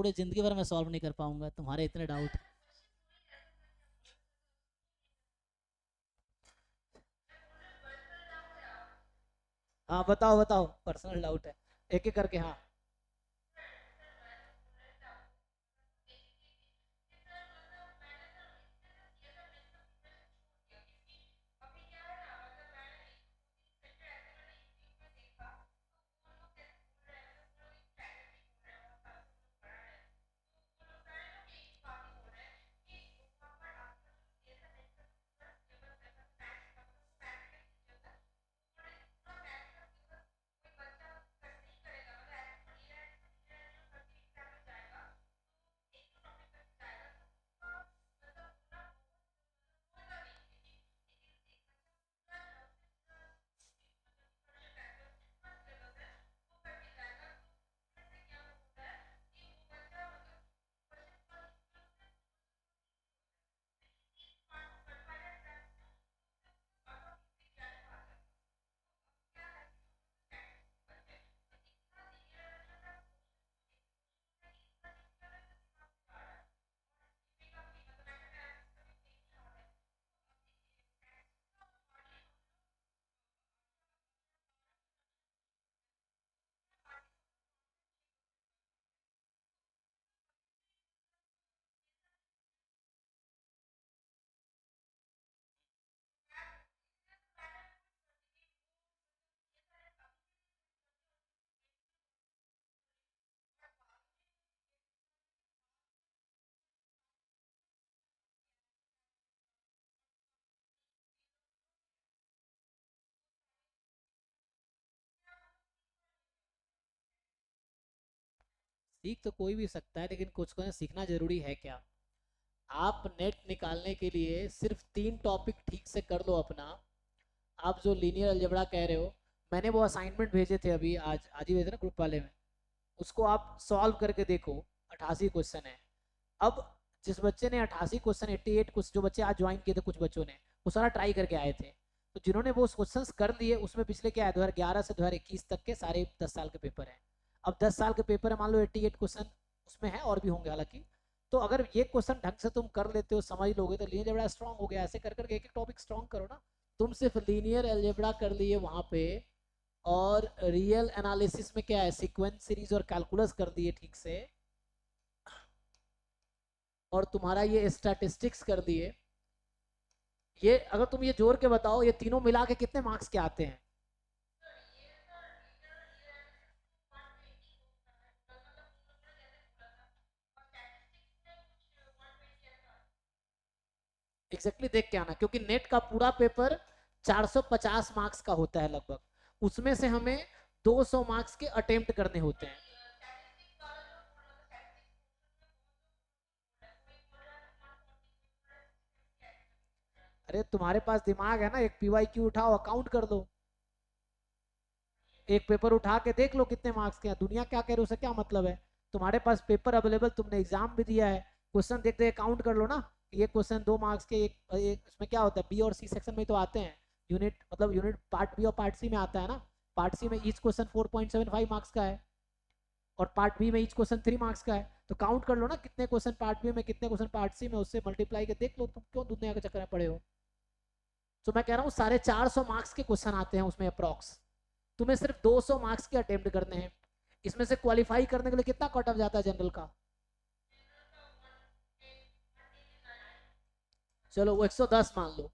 पूरे जिंदगी भर मैं सॉल्व नहीं कर पाऊंगा तुम्हारे इतने डाउट। हाँ बताओ बताओ, पर्सनल डाउट है, एक एक करके। हाँ सीख तो कोई भी सकता है, लेकिन कुछ को सीखना जरूरी है क्या? आप नेट निकालने के लिए सिर्फ 3 टॉपिक ठीक से कर लो अपना। आप जो लीनियर अलजेब्रा कह रहे हो, मैंने वो असाइनमेंट भेजे थे अभी, आज आज ही भेजे ना ग्रुप वाले में, उसको आप सॉल्व करके देखो। 88 क्वेश्चन है। अब जिस बच्चे ने 88 क्वेश्चन, 88 क्वेश्चन, जो बच्चे आज ज्वाइन किए थे कुछ बच्चों ने, वो सारा ट्राई करके आए थे। तो जिन्होंने वो क्वेश्चंस कर लिए, उसमें पिछले क्या है, 2011 से 2021 तक के सारे 10 साल के पेपर हैं। अब 10 साल के पेपर है, मान लो 88 क्वेश्चन उसमें है, और भी होंगे हालांकि। तो अगर ये क्वेश्चन ढंग से तुम कर लेते हो, समझ लोगे, तो लीनियर अलजेब्रा स्ट्रांग हो गया। ऐसे कर करके एक एक टॉपिक स्ट्रांग करो ना। तुम सिर्फ लीनियर अलजेब्रा कर लिए वहां पे, और रियल एनालिसिस में क्या है, सीक्वेंस सीरीज और कैलकुलस कर दिए ठीक से, और तुम्हारा ये स्टैटिस्टिक्स कर दिए। ये अगर तुम ये जोड़ के बताओ, ये तीनों मिला के कितने मार्क्स के आते हैं? एग्जैक्टली देख के आना, क्योंकि नेट का पूरा पेपर 450 मार्क्स का होता है लगभग। उसमें से हमें 200 मार्क्स के अटेम्प्ट करने होते हैं। अरे तुम्हारे पास दिमाग है ना, एक पीवाई क्यू उठाओ, अकाउंट कर दो। एक पेपर उठा के देख लो कितने मार्क्स के हैं। दुनिया क्या कह रही है उससे क्या मतलब है? तुम्हारे पास पेपर अवेलेबल, तुमने एग्जाम भी दिया है, क्वेश्चन देखते काउंट कर लो ना। ये क्वेश्चन 2 मार्क्स के, एक इसमें क्या होता है, बी और सी सेक्शन में तो आते हैं। यूनिट मतलब यूनिट पार्ट बी और पार्ट सी में आता है ना। पार्ट सी में ईच क्वेश्चन 4.75 मार्क्स का है, और पार्ट बी में ईच क्वेश्चन 3 मार्क्स का है। तो काउंट कर लो ना, कितने क्वेश्चन पार्ट बी में, कितने क्वेश्चन पार्ट सी में, उससे मल्टीप्लाई के देख लो। तुम क्यों दुनिया के चक्कर में पड़े हो? तो मैं कह रहा हूँ 450 मार्क्स के क्वेश्चन आते हैं उसमें अप्रॉक्स। तुम्हें सिर्फ 200 मार्क्स के अटेम्प्ट करने हैं। इसमें से क्वालिफाई करने के लिए कितना कट ऑफ जाता है जनरल का? चलो वो 110 मान लो,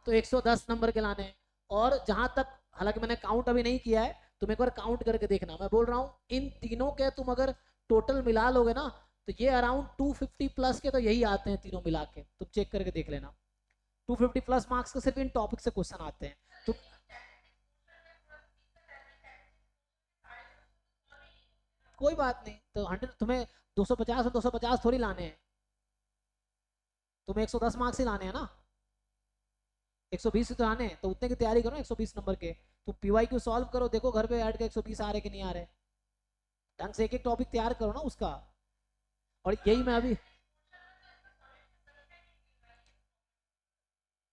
तो 110 नंबर के लाने हैं। और जहां तक, हालांकि मैंने काउंट अभी नहीं किया है, तुम एक बार काउंट करके देखना। मैं बोल रहा हूँ इन तीनों के तुम अगर टोटल मिला लोगे ना, तो ये अराउंड 250 प्लस के तो यही आते हैं तीनों मिला के। तुम चेक करके देख लेना। 250 प्लस मार्क्स के सिर्फ इन टॉपिक से क्वेश्चन आते हैं। तो कोई बात नहीं, तो 100 तुम्हें 250 और 250 थोड़ी लाने हैं। तुम्हें 110 मार्क्स ही लाने हैं ना। 120 तो आने हैं, तो उतने की तैयारी करो 120 नंबर के। तुम पीवाई क्यू सॉल्व करो, देखो घर पे बैठ के 120 आ रहे कि नहीं आ रहे। ढंग से एक एक टॉपिक तैयार करो ना उसका। और यही मैं अभी,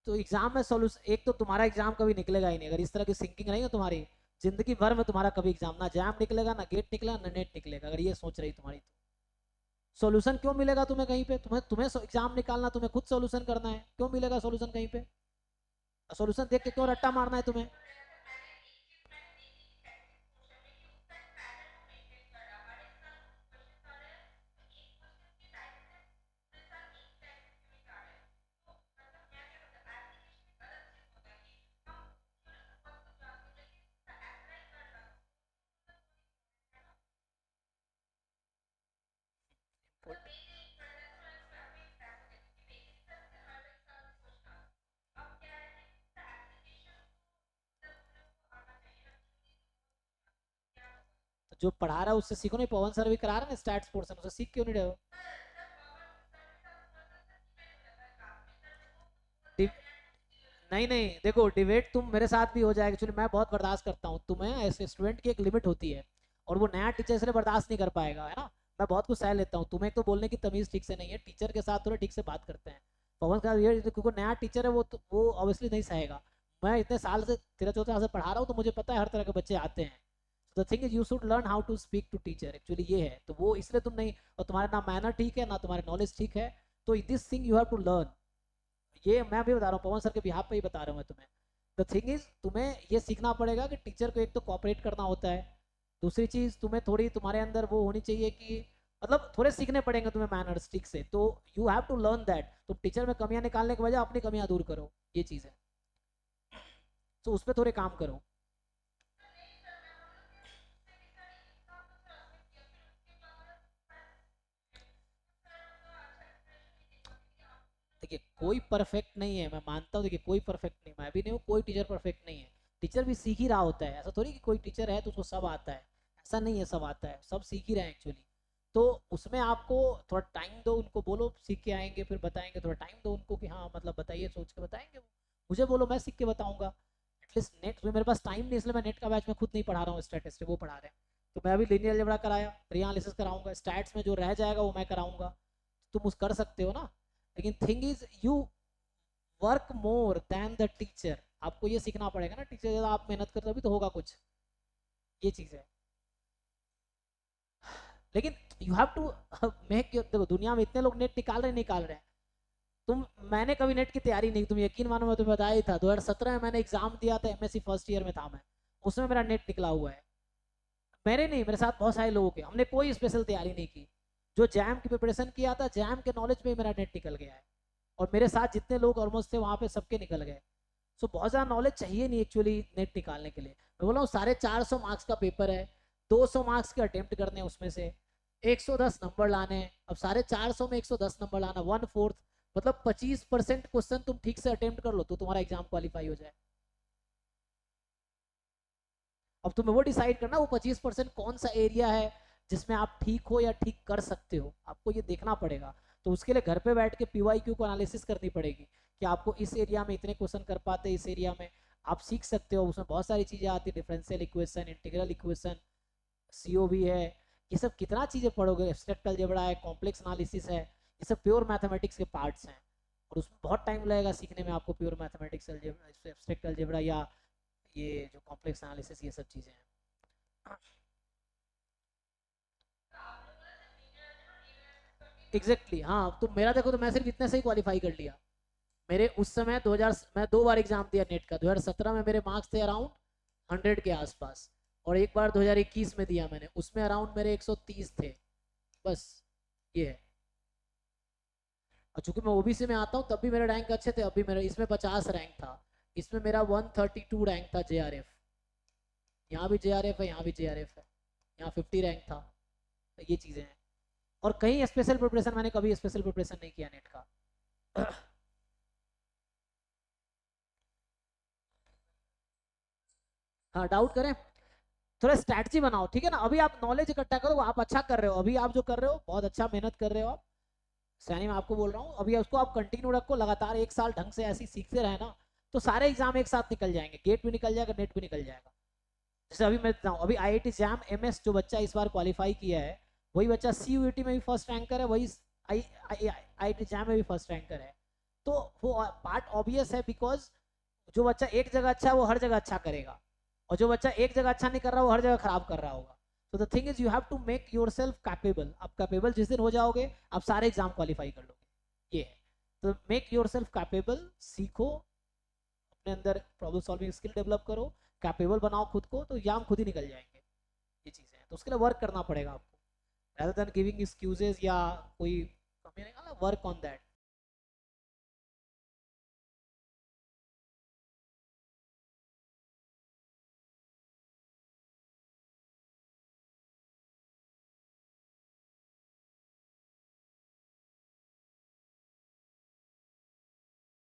तो एग्जाम में सोल्यूशन, एक तो तुम्हारा एग्जाम कभी निकलेगा ही नहीं अगर इस तरह की थिंकिंग नहीं हो तुम्हारी। जिंदगी भर में तुम्हारा कभी एग्जाम ना जैम निकलेगा, ना गेट निकलेगा, ना नेट निकलेगा, अगर ये सोच रही तुम्हारी तो। सॉल्यूशन क्यों मिलेगा तुम्हें कहीं पे? तुम्हें तुम्हें एग्जाम निकालना, तुम्हें खुद सॉल्यूशन करना है, क्यों मिलेगा सॉल्यूशन कहीं पे? सॉल्यूशन देख के क्यों रट्टा मारना है तुम्हें? तो जो पढ़ा रहा है उससे सीखो नहीं, पवन सर भी करा रहे हैं स्टैट्स पोर्शन, उससे सीख क्यों नहीं रहे हो? नहीं नहीं, देखो डिबेट तुम मेरे साथ भी हो जाएगा, एक्चुअली मैं बहुत बर्दाश्त करता हूँ, तुम्हें ऐसे स्टूडेंट की एक लिमिट होती है, और वो नया टीचर इसलिए बर्दाश्त नहीं कर पाएगा, है ना? मैं बहुत कुछ सह लेता हूँ, तुम्हें तो बोलने की तमीज ठीक से नहीं है, टीचर के साथ थोड़ा ठीक से बात करते हैं। पवन का ये क्योंकि नया टीचर है, वो ऑब्वियसली नहीं सहेगा। मैं इतने साल से 13-14 साल से पढ़ा रहा हूँ, तो मुझे पता है हर तरह के बच्चे आते हैं। The thing is you should learn how to speak to teacher, actually ये है। तो वो इसलिए तुम नहीं, और तुम्हारा ना मैनर ठीक है ना तुम्हारी नॉलेज ठीक है, तो this thing you have to learn. ये मैं भी बता रहा हूँ, पवन सर के बिहाफ पे ही बता रहा हूँ मैं तुम्हें। द थिंग इज तुम्हें ये सीखना पड़ेगा कि टीचर को एक तो कॉपरेट करना होता है, दूसरी चीज तुम्हें थोड़ी तुम्हारे अंदर वो होनी चाहिए कि मतलब थोड़े सीखने पड़ेंगे तुम्हें मैनर्स ठीक से, तो you have to learn that. तुम टीचर में कमियां निकालने के बजाय अपनी कमियां दूर करो, ये चीज है, तो उस पर थोड़े काम करो। देखिए कोई परफेक्ट नहीं है, मैं मानता हूँ, देखिए कोई परफेक्ट नहीं, मैं भी नहीं हूँ, कोई टीचर परफेक्ट नहीं है। टीचर भी सीख ही रहा होता है, ऐसा थोड़ी कि कोई टीचर है तो उसको सब आता है, ऐसा नहीं है, सब आता है, सब सीख ही रहे हैं एक्चुअली। तो उसमें आपको थोड़ा टाइम दो, उनको बोलो सीख के आएंगे फिर बताएंगे, थोड़ा टाइम दो उनको कि हाँ मतलब बताइए, सोच के बताएंगे वो। मुझे बोलो मैं सीख के बताऊंगा। एटलीस्ट नेट में मेरे पास टाइम नहीं, इसलिए मैं नेट का बैच में खुद नहीं पढ़ा रहा हूँ, स्टैटिस्टिक्स वो पढ़ा रहे हैं। तो मैं अभी लीनियर अलजेब्रा कराया, रीएनालिसिस कराऊंगा, स्टैट्स में जो रह जाएगा वो मैं कराऊंगा। तुम उस कर सकते हो ना। लेकिन thing is you work more than the teacher. आपको ये सीखना पड़ेगा ना, टीचर ज्यादा आप मेहनत करते हो अभी तो होगा कुछ, ये चीज है। लेकिन यू हैव टू मेक, देखो दुनिया में इतने लोग नेट निकाल रहे हैं। तुम, मैंने कभी नेट की तैयारी नहीं, तुम यकीन मानो मैं तुम्हें बताया ही था, 2017 में मैंने एग्जाम दिया था, एमएससी फर्स्ट ईयर में था मैं, उसमें मेरा नेट निकला हुआ है। मेरे नहीं, मेरे साथ बहुत सारे लोगों के, हमने कोई स्पेशल तैयारी नहीं की। जो जैम की प्रिपरेशन किया था, जैम के नॉलेज में मेरा नेट निकल गया है, और मेरे साथ जितने लोग ऑलमोस्ट थे वहां पे सबके निकल गए। सो बहुत ज़्यादा नॉलेज चाहिए नहीं एक्चुअली नेट निकालने के लिए। मैं बोला हूँ 450 मार्क्स का पेपर है, 200 मार्क्स के अटेम्प्ट करने हैं, उसमें से 110 नंबर लाने हैं। अब 450 में 110 नंबर लाना 1/4, मतलब 25% क्वेश्चन तुम ठीक से अटेम्प्ट कर लो तो तुम्हारा एग्जाम क्वालिफाई हो जाए। अब तुम्हें वो डिसाइड करना, वो 25% कौन सा एरिया है जिसमें आप ठीक हो या ठीक कर सकते हो, आपको ये देखना पड़ेगा। तो उसके लिए घर पे बैठ के पीवाईक्यू को एनालिसिस करनी पड़ेगी कि आपको इस एरिया में इतने क्वेश्चन कर पाते, इस एरिया में आप सीख सकते हो। उसमें बहुत सारी चीज़ें आती है, differential equation, integral equation, CoV है, ये सब कितना चीज़ें पढ़ोगे, एब्स्ट्रैक्ट अलजेब्रा है, कॉम्प्लेक्स एनालिसिस है, ये सब प्योर मैथमेटिक्स के पार्ट्स हैं, और उसमें बहुत टाइम लगेगा सीखने में आपको प्योर मैथमेटिक्स, एब्स्ट्रैक्ट अलजेब्रा या ये जो कॉम्प्लेक्स एनालिसिस, ये सब चीज़ें हैं। एग्जैक्टली हाँ, तो मेरा देखो, तो मैं सिर्फ इतने से ही क्वालिफाई कर लिया। मेरे उस समय 2000, मैं 2 बार एग्जाम दिया नेट का, 2017 में मेरे मार्क्स थे अराउंड 100 के आसपास, और एक बार 2021 में दिया मैंने, उसमें अराउंड मेरे 130 थे, बस ये है। और चूंकि मैं ओबीसी में आता हूँ तब भी मेरे रैंक अच्छे थे, अभी मेरा इसमें 50 रैंक था, इसमें मेरा 132 रैंक था जेआरएफ। यहाँ भी जेआरएफ है, यहाँ भी जेआरएफ है, यहाँ 50 रैंक था। तो ये चीज़ें हैं। और कहीं स्पेशल प्रिपरेशन, मैंने कभी स्पेशल प्रिपरेशन नहीं किया नेट का। हाँ डाउट करें, थोड़ा स्ट्रैटेजी बनाओ, ठीक है ना? अभी आप नॉलेज इकट्ठा करो, आप अच्छा कर रहे हो, अभी आप जो कर रहे हो बहुत अच्छा मेहनत कर रहे हो आप, सैनी मैं आपको बोल रहा हूँ, अभी उसको आप कंटिन्यू रखो, लगातार 1 साल ढंग से ऐसे सीखते रहे ना, तो सारे एग्जाम एक साथ निकल जाएंगे, गेट भी निकल जाएगा, नेट भी निकल जाएगा। जैसे अभी मैं बताऊँ, अभी आईआईटी जैम एमएस जो बच्चा इस बार क्वालिफाई किया है, वही बच्चा सीयूईटी में भी फर्स्ट रैंकर है, वही आईआईटी जैम में भी फर्स्ट रैंकर है। तो वो पार्ट ऑब्वियस है, बिकॉज जो बच्चा एक जगह अच्छा है वो हर जगह अच्छा करेगा, और जो बच्चा एक जगह अच्छा नहीं कर रहा वो हर जगह खराब कर रहा होगा। तो the thing is you have to make yourself capable. आप कैपेबल जिस दिन हो जाओगे आप सारे एग्जाम क्वालिफाई कर लोगे. ये है. तो मेक योर सेल्फ कैपेबल. सीखो, अपने अंदर प्रॉब्लम सॉल्विंग स्किल डेवलप करो, कैपेबल बनाओ खुद को, तो एग्जाम खुद ही निकल जाएंगे. ये चीज़ें हैं. तो उसके लिए वर्क करना पड़ेगा आपको, rather than giving excuses या कोई कमी नहीं. Work on that.